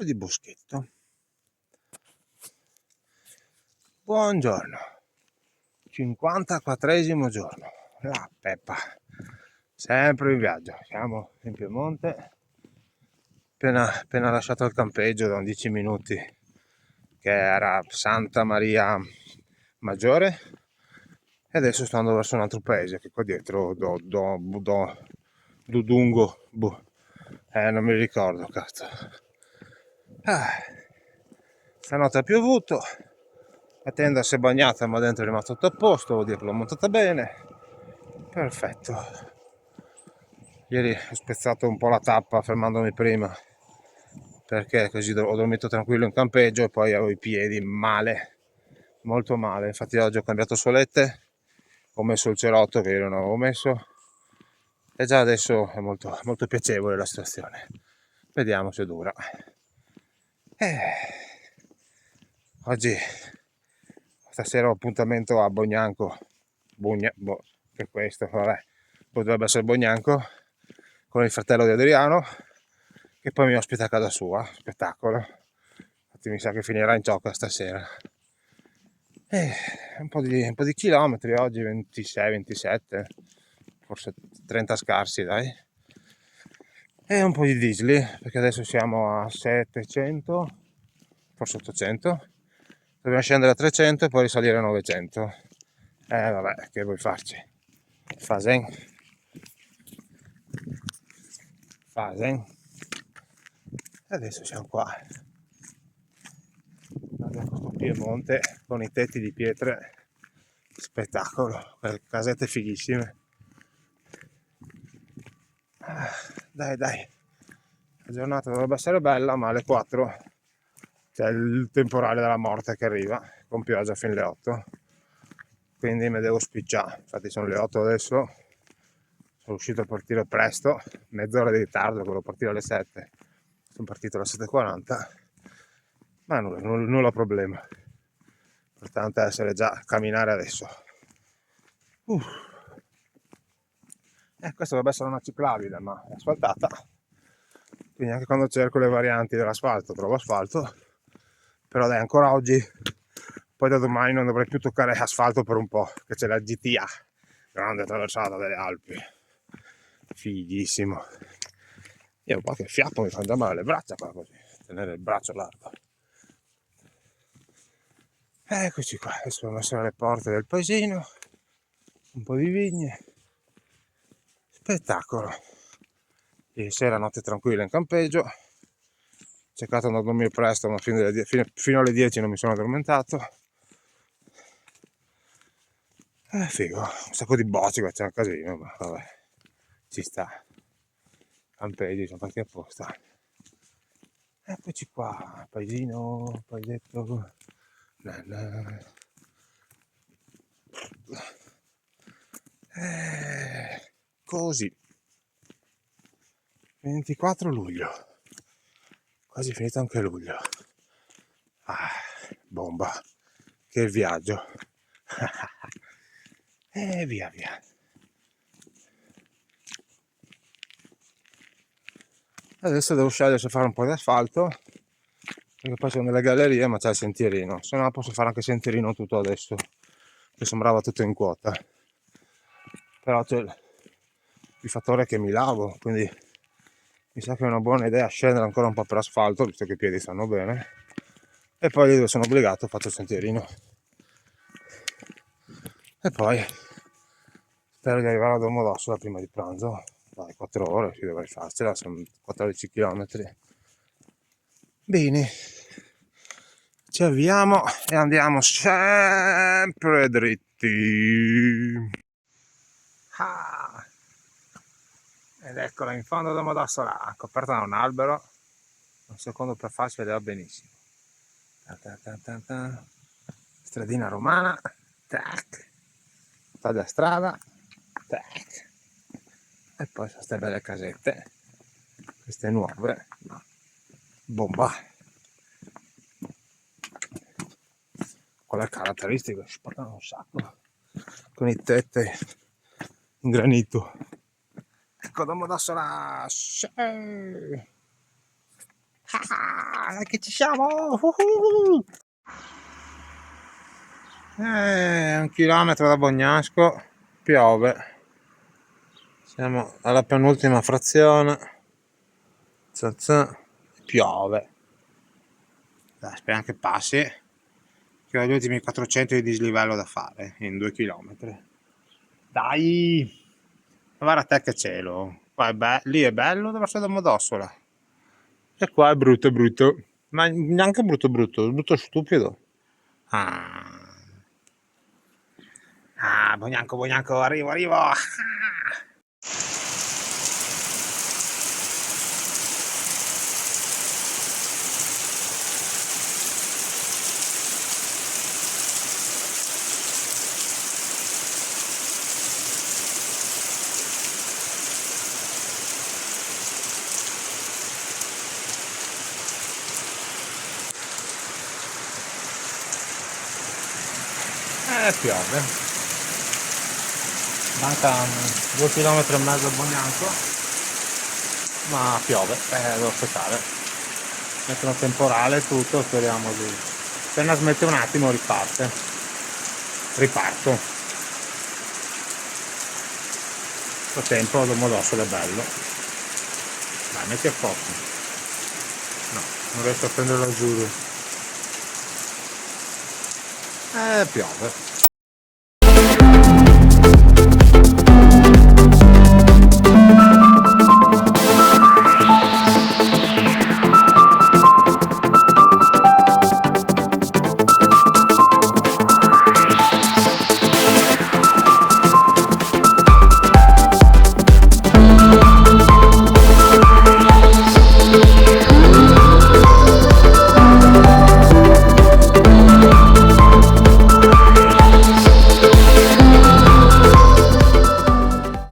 po' di boschetto. Buongiorno, 54esimo giorno, la Peppa, sempre in viaggio, siamo in Piemonte, appena lasciato il campeggio da 10 minuti, che era Santa Maria Maggiore, e adesso sto andando verso un altro paese che qua dietro, Dudungo, non mi ricordo, cazzo. Stanotte ha piovuto, la tenda si è bagnata ma dentro è rimasto tutto a posto, vuol dire che l'ho montata bene, perfetto. Ieri ho spezzato un po' la tappa fermandomi prima, perché così ho dormito tranquillo in campeggio e poi avevo i piedi male, molto male. Infatti oggi ho cambiato solette, ho messo il cerotto che io non avevo messo e già adesso è molto, molto piacevole la situazione. Vediamo se dura. Oggi stasera ho appuntamento a Bognanco, per questo, vabbè, potrebbe essere Bognanco, con il fratello di Adriano, che poi mi ospita a casa sua, spettacolo. Infatti mi sa che finirà in ciocca stasera. Un po' di chilometri oggi, 26, 27, forse 30 scarsi, dai. E un po' di diesel, perché adesso siamo a 700, forse 800. Dobbiamo scendere a 300 e poi risalire a 900. Vabbè, che vuoi farci? Fasen. E adesso siamo qua. Abbiamo questo Piemonte con i tetti di pietre, spettacolo, casette fighissime. Dai, la giornata dovrebbe essere bella, ma alle 4 c'è il temporale della morte che arriva, con pioggia fino alle 8. Quindi mi devo spicciare, infatti sono le 8 adesso, sono riuscito a partire presto, mezz'ora di ritardo, volevo partire alle 7, sono partito alle 7:40, ma nulla problema, l'importante è essere già a camminare adesso. Questa dovrebbe essere una ciclabile, ma è asfaltata, quindi anche quando cerco le varianti dell'asfalto trovo asfalto, però dai, ancora oggi, poi da domani non dovrei più toccare asfalto per un po', che c'è la GTA, grande traversata delle Alpi, fighissimo. Io qualche fiapo mi fa già male le braccia qua, così tenere il braccio largo. Eccoci qua, adesso dobbiamo essere alle porte del paesino, un po' di vigne, spettacolo. Ieri sera notte tranquilla in campeggio, ho cercato di non dormire presto, ma fino alle 10 non mi sono addormentato. Figo, un sacco di bocce, qua c'è un casino, ma vabbè, ci sta. Campeggi sono fatti apposta. Eccoci qua, paesino, paesetto. Così. 24 luglio. Quasi finito anche luglio. Bomba. Che viaggio. E via. Adesso devo scegliere se fare un po' di asfalto, perché poi sono delle gallerie ma c'è il sentierino, se no posso fare anche sentierino tutto adesso, che sembrava tutto in quota, però c'è il fattore che mi lavo, quindi mi sa che è una buona idea scendere ancora un po' per asfalto, visto che i piedi stanno bene, e poi lì dove sono obbligato faccio il sentierino, e poi spero di arrivare a Domodossola prima di pranzo. Dai, 4 ore si dovrei farcela, sono 14 km. Bene, ci avviamo e andiamo sempre dritti. Ed eccola in fondo a Domodossola, coperta da un albero, un secondo per farsi vedeva benissimo. Stradina romana, tac, taglia strada, tac. E poi sono queste belle casette, queste nuove, bomba. Quello è caratteristico, spaccano un sacco, con i tetti in granito. Ecco Domodossola, Che ci siamo! 1 chilometro da Bognasco, piove. Siamo alla penultima frazione. Piove. Dai, speriamo che passi, che ho gli ultimi 400 di dislivello da fare in 2 chilometri. Dai! Guarda te che cielo. Qua lì è bello, dove sto da Modossola. E qua è brutto, brutto. Ma neanche brutto, brutto, brutto stupido. Bognanco, Bognanco, arrivo, arrivo. Piove. Manca 2,5 km a Bognanco, ma piove, devo aspettare. Mettono temporale e tutto, speriamo di... Appena smette un attimo riparto. Il tempo da Modossola è bello. Dai, metti a posto. No, non riesco a prenderlo giù. Piove.